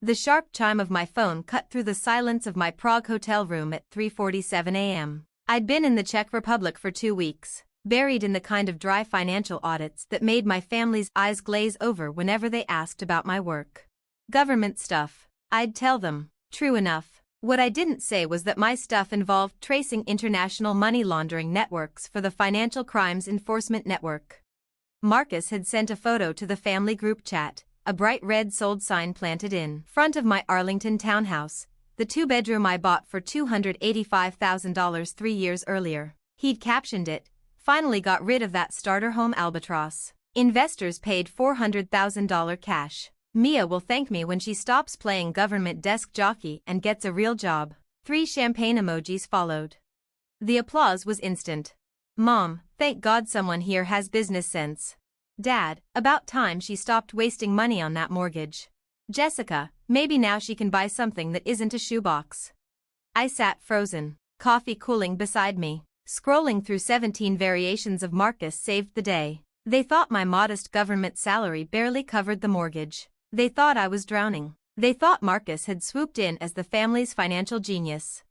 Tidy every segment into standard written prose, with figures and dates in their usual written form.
The sharp chime of my phone cut through the silence of my Prague hotel room at 3:47 a.m. I'd been in the Czech Republic for 2 weeks, buried in the kind of dry financial audits that made my family's eyes glaze over whenever they asked about my work. Government stuff, I'd tell them. True enough, what I didn't say was that my stuff involved tracing international money laundering networks for the Financial Crimes Enforcement Network. Marcus had sent a photo to the family group chat, a bright red sold sign planted in front of my Arlington townhouse, the 2-bedroom I bought for $285,000 3 years earlier. He'd captioned it, "Finally got rid of that starter home albatross. Investors paid $400,000 cash. Mia will thank me when she stops playing government desk jockey and gets a real job." 3 champagne emojis followed. The applause was instant. Mom, thank God someone here has business sense. Dad, about time she stopped wasting money on that mortgage. Jessica, maybe now she can buy something that isn't a shoebox. I sat frozen, coffee cooling beside me, scrolling through 17 variations of Marcus saved the day. They thought my modest government salary barely covered the mortgage. They thought I was drowning. They thought Marcus had swooped in as the family's financial genius.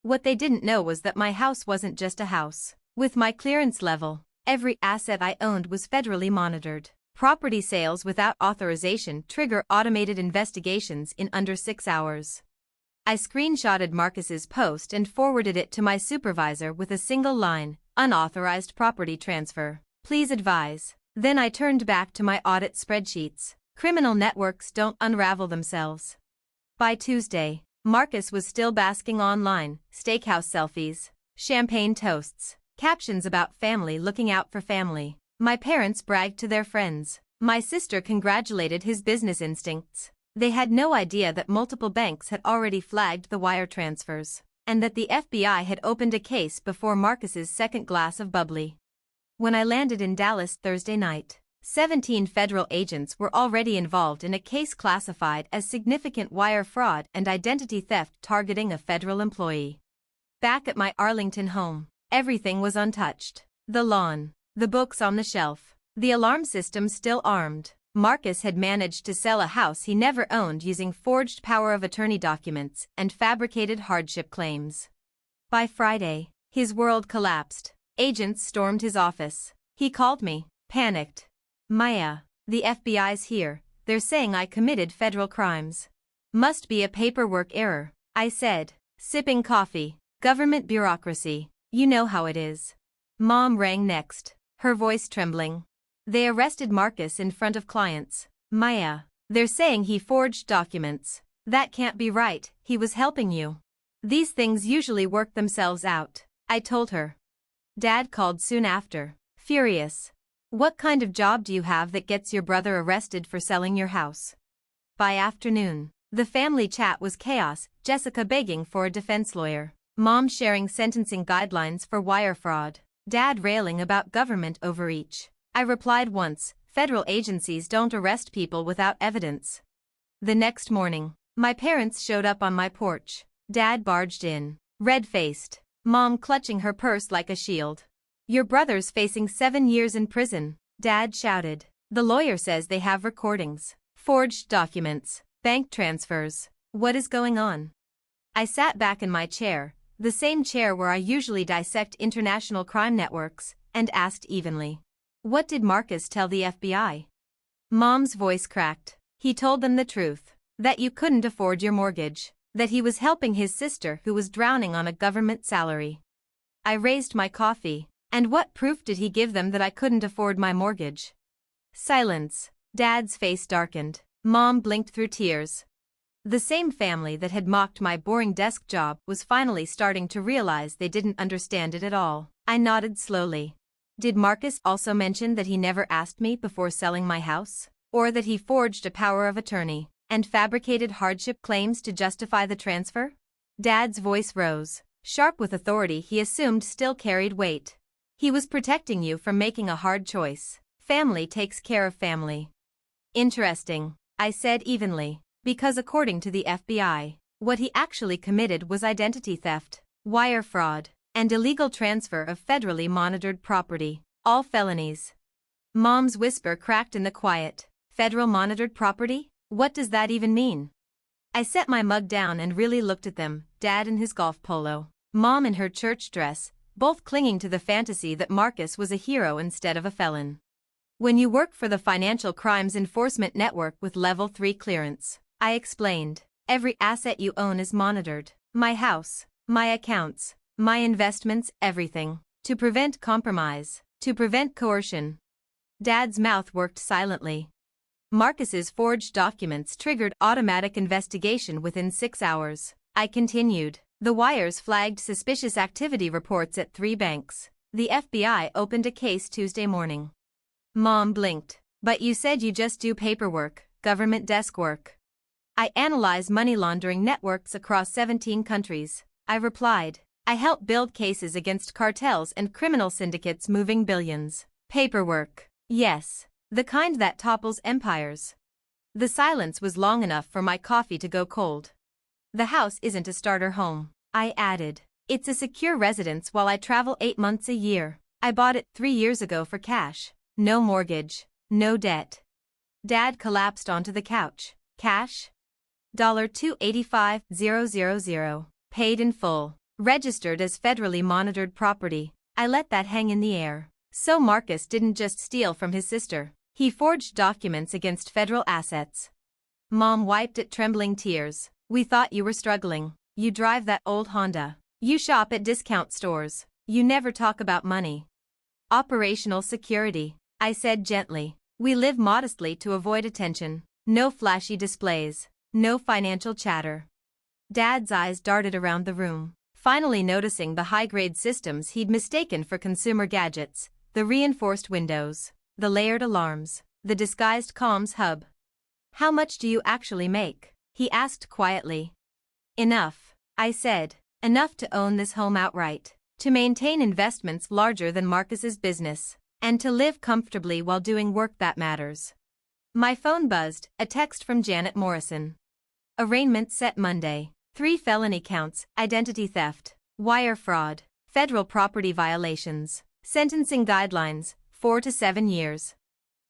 What they didn't know was that my house wasn't just a house. With my clearance level, every asset I owned was federally monitored. Property sales without authorization trigger automated investigations in under 6 hours. I screenshotted Marcus's post and forwarded it to my supervisor with a single line, "Unauthorized property transfer. Please advise." Then I turned back to my audit spreadsheets. Criminal networks don't unravel themselves. By Tuesday, Marcus was still basking online, steakhouse selfies, champagne toasts, captions about family looking out for family. My parents bragged to their friends. My sister congratulated his business instincts. They had no idea that multiple banks had already flagged the wire transfers, and that the FBI had opened a case before Marcus's second glass of bubbly. When I landed in Dallas Thursday night, 17 federal agents were already involved in a case classified as significant wire fraud and identity theft targeting a federal employee. Back at my Arlington home, everything was untouched. The lawn, the books on the shelf, the alarm system still armed. Marcus had managed to sell a house he never owned using forged power of attorney documents and fabricated hardship claims. By Friday, his world collapsed. Agents stormed his office. He called me, panicked. "Maya, the FBI's here. They're saying I committed federal crimes." "Must be a paperwork error," I said, sipping coffee. "Government bureaucracy. You know how it is." Mom rang next, her voice trembling. "They arrested Marcus in front of clients. Maya, they're saying he forged documents." "That can't be right, he was helping you." "These things usually work themselves out," I told her. Dad called soon after, furious. "What kind of job do you have that gets your brother arrested for selling your house?" By afternoon, the family chat was chaos, Jessica begging for a defense lawyer, Mom sharing sentencing guidelines for wire fraud, Dad railing about government overreach. I replied once, "Federal agencies don't arrest people without evidence." The next morning, my parents showed up on my porch. Dad barged in, red-faced, Mom clutching her purse like a shield. "Your brother's facing 7 years in prison," Dad shouted. "The lawyer says they have recordings, forged documents, bank transfers. What is going on?" I sat back in my chair, the same chair where I usually dissect international crime networks, and asked evenly, "What did Marcus tell the FBI?" Mom's voice cracked. "He told them the truth, that you couldn't afford your mortgage, that he was helping his sister who was drowning on a government salary." I raised my coffee. "And what proof did he give them that I couldn't afford my mortgage?" Silence. Dad's face darkened. Mom blinked through tears. The same family that had mocked my boring desk job was finally starting to realize they didn't understand it at all. I nodded slowly. "Did Marcus also mention that he never asked me before selling my house? Or that he forged a power of attorney and fabricated hardship claims to justify the transfer?" Dad's voice rose, sharp with authority he assumed still carried weight. "He was protecting you from making a hard choice. Family takes care of family." "Interesting," I said evenly, because according to the FBI, what he actually committed was identity theft, wire fraud, and illegal transfer of federally monitored property, all felonies. Mom's whisper cracked in the quiet. "Federal monitored property? What does that even mean?" I set my mug down and really looked at them, Dad in his golf polo, Mom in her church dress, both clinging to the fantasy that Marcus was a hero instead of a felon. When you work for the Financial Crimes Enforcement Network with Level 3 clearance, I explained, every asset you own is monitored. My house, my accounts, my investments, everything. To prevent compromise, to prevent coercion. Dad's mouth worked silently. Marcus's forged documents triggered automatic investigation within 6 hours. I continued. The wires flagged suspicious activity reports at 3 banks. The FBI opened a case Tuesday morning. Mom blinked. But you said you just do paperwork, government desk work. I analyze money laundering networks across 17 countries. I replied. I help build cases against cartels and criminal syndicates moving billions. Paperwork. Yes. The kind that topples empires. The silence was long enough for my coffee to go cold. The house isn't a starter home, I added. It's a secure residence while I travel 8 months a year. I bought it 3 years ago for cash. No mortgage. No debt. Dad collapsed onto the couch. Cash? $285,000. Paid in full. Registered as federally monitored property. I let that hang in the air. So Marcus didn't just steal from his sister. He forged documents against federal assets. Mom wiped at trembling tears. We thought you were struggling. You drive that old Honda. You shop at discount stores. You never talk about money. Operational security, I said gently. We live modestly to avoid attention. No flashy displays. No financial chatter. Dad's eyes darted around the room, finally noticing the high-grade systems he'd mistaken for consumer gadgets, the reinforced windows, the layered alarms, the disguised comms hub. How much do you actually make? He asked quietly. Enough, I said. Enough to own this home outright, to maintain investments larger than Marcus's business, and to live comfortably while doing work that matters. My phone buzzed, a text from Janet Morrison. Arraignment set Monday. 3 felony counts, identity theft, wire fraud, federal property violations, sentencing guidelines, 4 to 7 years.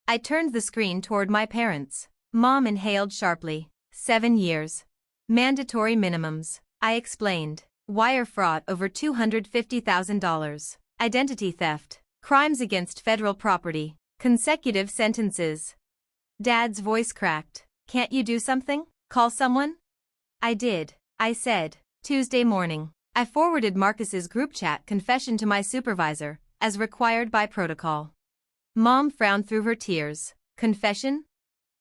I turned the screen toward my parents. Mom inhaled sharply. 7 years. Mandatory minimums, I explained. Wire fraud over $250,000. Identity theft. Crimes against federal property. Consecutive sentences. Dad's voice cracked. Can't you do something? Call someone? I did, I said. Tuesday morning, I forwarded Marcus's group chat confession to my supervisor, as required by protocol. Mom frowned through her tears. Confession?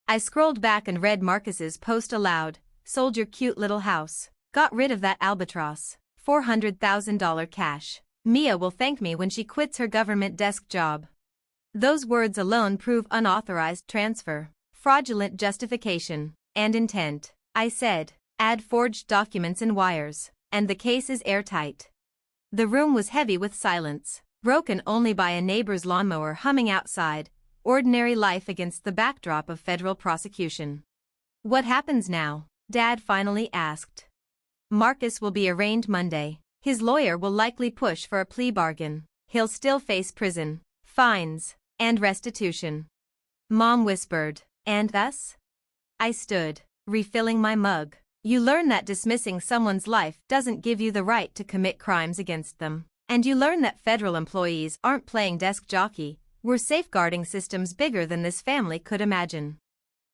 I scrolled back and read Marcus's post aloud. Sold your cute little house. Got rid of that albatross. $400,000 cash. Mia will thank me when she quits her government desk job. Those words alone prove unauthorized transfer, fraudulent justification, and intent. I said, add forged documents and wires, and the case is airtight. The room was heavy with silence, broken only by a neighbor's lawnmower humming outside, ordinary life against the backdrop of federal prosecution. What happens now? Dad finally asked. Marcus will be arraigned Monday. His lawyer will likely push for a plea bargain. He'll still face prison, fines, and restitution. Mom whispered, and us? I stood, refilling my mug. You learn that dismissing someone's life doesn't give you the right to commit crimes against them. And you learn that federal employees aren't playing desk jockey. We're safeguarding systems bigger than this family could imagine.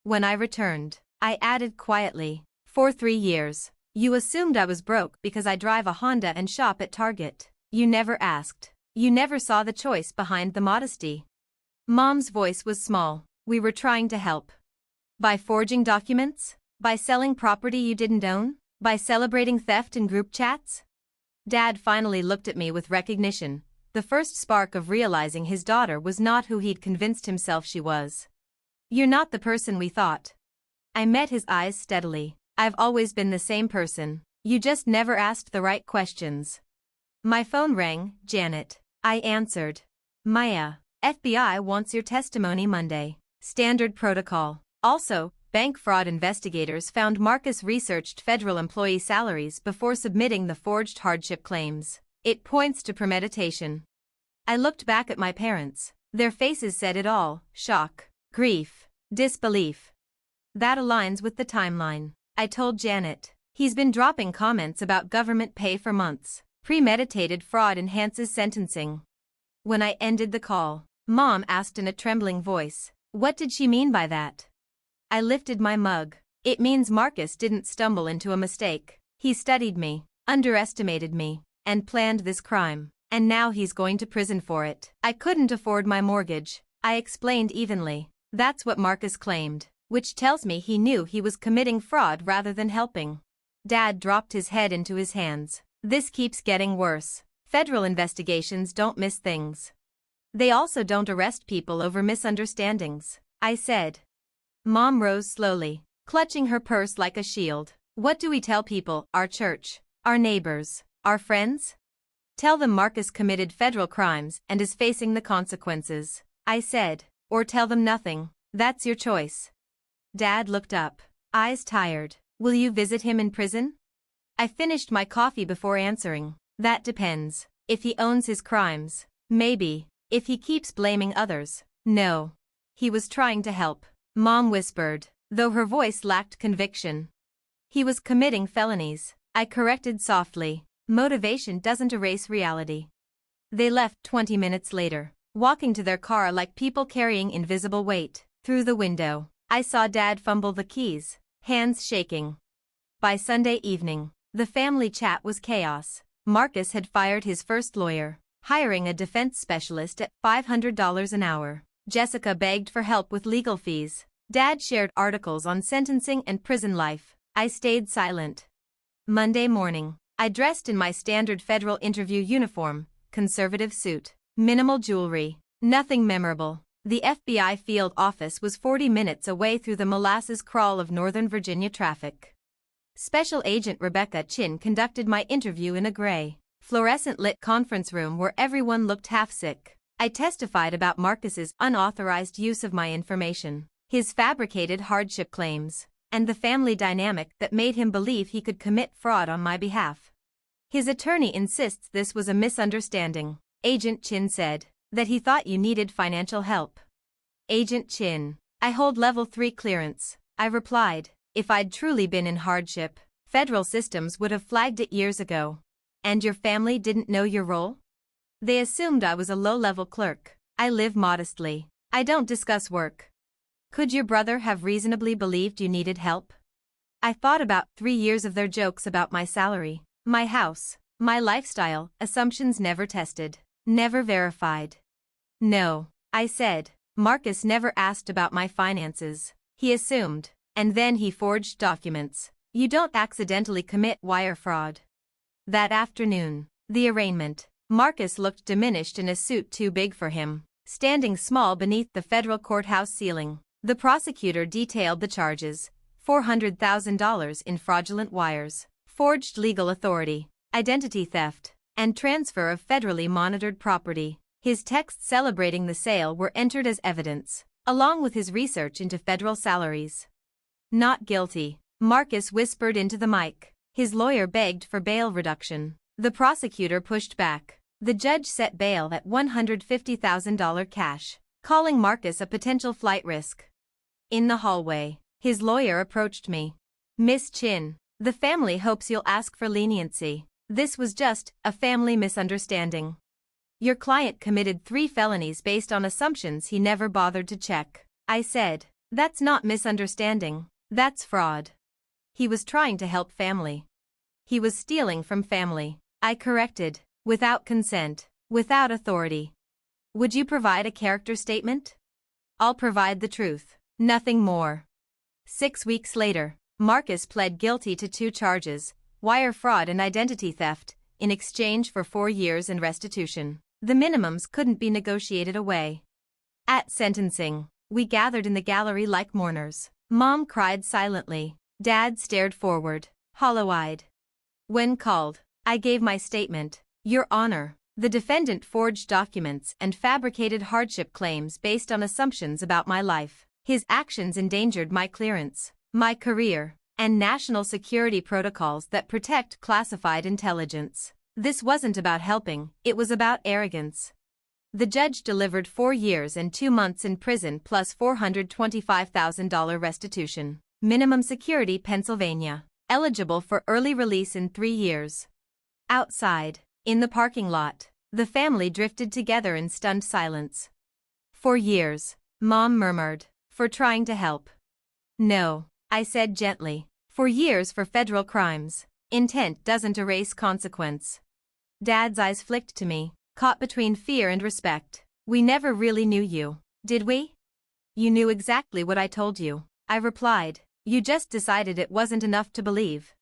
When I returned, I added quietly, for 3 years. You assumed I was broke because I drive a Honda and shop at Target. You never asked. You never saw the choice behind the modesty. Mom's voice was small. We were trying to help. By forging documents? By selling property you didn't own? By celebrating theft in group chats? Dad finally looked at me with recognition, the first spark of realizing his daughter was not who he'd convinced himself she was. You're not the person we thought. I met his eyes steadily. I've always been the same person. You just never asked the right questions. My phone rang. Janet. I answered. Maya, FBI wants your testimony Monday. Standard protocol. Also, bank fraud investigators found Marcus researched federal employee salaries before submitting the forged hardship claims. It points to premeditation. I looked back at my parents. Their faces said it all. Shock, grief, disbelief. That aligns with the timeline. I told Janet. He's been dropping comments about government pay for months. Premeditated fraud enhances sentencing. When I ended the call, Mom asked in a trembling voice, "What did she mean by that?" I lifted my mug. "It means Marcus didn't stumble into a mistake. He studied me, underestimated me, and planned this crime. And now he's going to prison for it." "I couldn't afford my mortgage," I explained evenly. "That's what Marcus claimed, which tells me he knew he was committing fraud rather than helping." Dad dropped his head into his hands. "This keeps getting worse. Federal investigations don't miss things. They also don't arrest people over misunderstandings," I said. Mom rose slowly, clutching her purse like a shield. "What do we tell people, our church, our neighbors, our friends?" "Tell them Marcus committed federal crimes and is facing the consequences," I said. "Or tell them nothing. That's your choice." Dad looked up, eyes tired. "Will you visit him in prison?" I finished my coffee before answering. "That depends. If he owns his crimes, maybe. If he keeps blaming others, no." "He was trying to help," Mom whispered, though her voice lacked conviction. "He was committing felonies," I corrected softly. "Motivation doesn't erase reality." They left 20 minutes later, walking to their car like people carrying invisible weight. Through the window, I saw Dad fumble the keys, hands shaking. By Sunday evening, the family chat was chaos. Marcus had fired his first lawyer, hiring a defense specialist at $500 an hour. Jessica begged for help with legal fees. Dad shared articles on sentencing and prison life. I stayed silent. Monday morning, I dressed in my standard federal interview uniform, conservative suit, minimal jewelry, nothing memorable. The FBI field office was 40 minutes away through the molasses crawl of Northern Virginia traffic. Special Agent Rebecca Chin conducted my interview in a gray, fluorescent-lit conference room where everyone looked half-sick. I testified about Marcus's unauthorized use of my information, his fabricated hardship claims, and the family dynamic that made him believe he could commit fraud on my behalf. His attorney insists this was a misunderstanding. Agent Chin said that he thought you needed financial help. "Agent Chin, I hold level 3 clearance," I replied. "If I'd truly been in hardship, federal systems would have flagged it years ago." "And your family didn't know your role?" "They assumed I was a low-level clerk. I live modestly. I don't discuss work." "Could your brother have reasonably believed you needed help?" I thought about 3 years of their jokes about my salary, my house, my lifestyle, assumptions never tested, never verified. "No," I said. "Marcus never asked about my finances. He assumed, and then he forged documents. You don't accidentally commit wire fraud." That afternoon, the arraignment, Marcus looked diminished in a suit too big for him, standing small beneath the federal courthouse ceiling. The prosecutor detailed the charges: $400,000 in fraudulent wires, forged legal authority, identity theft, and transfer of federally monitored property. His texts celebrating the sale were entered as evidence, along with his research into federal salaries. "Not guilty," Marcus whispered into the mic. His lawyer begged for bail reduction. The prosecutor pushed back. The judge set bail at $150,000 cash, calling Marcus a potential flight risk. In the hallway, his lawyer approached me. "Miss Chin, the family hopes you'll ask for leniency. This was just a family misunderstanding. Your client committed 3 felonies based on assumptions he never bothered to check." I said, "That's not misunderstanding, that's fraud." "He was trying to help family. He was stealing from family," I corrected, "without consent, without authority." "Would you provide a character statement?" "I'll provide the truth, nothing more." 6 weeks later, Marcus pled guilty to 2 charges, wire fraud and identity theft, in exchange for 4 years and restitution. The minimums couldn't be negotiated away. At sentencing, we gathered in the gallery like mourners. Mom cried silently. Dad stared forward, hollow-eyed. When called, I gave my statement. "Your Honor, the defendant forged documents and fabricated hardship claims based on assumptions about my life. His actions endangered my clearance, my career, and national security protocols that protect classified intelligence. This wasn't about helping, it was about arrogance." The judge delivered 4 years and 2 months in prison plus $425,000 restitution. Minimum security, Pennsylvania. Eligible for early release in 3 years. Outside, in the parking lot, the family drifted together in stunned silence. 4 years, Mom murmured, for trying to help. No, I said gently. 4 years for federal crimes. Intent doesn't erase consequence. Dad's eyes flicked to me, caught between fear and respect. We never really knew you, did we? You knew exactly what I told you, I replied. You just decided it wasn't enough to believe.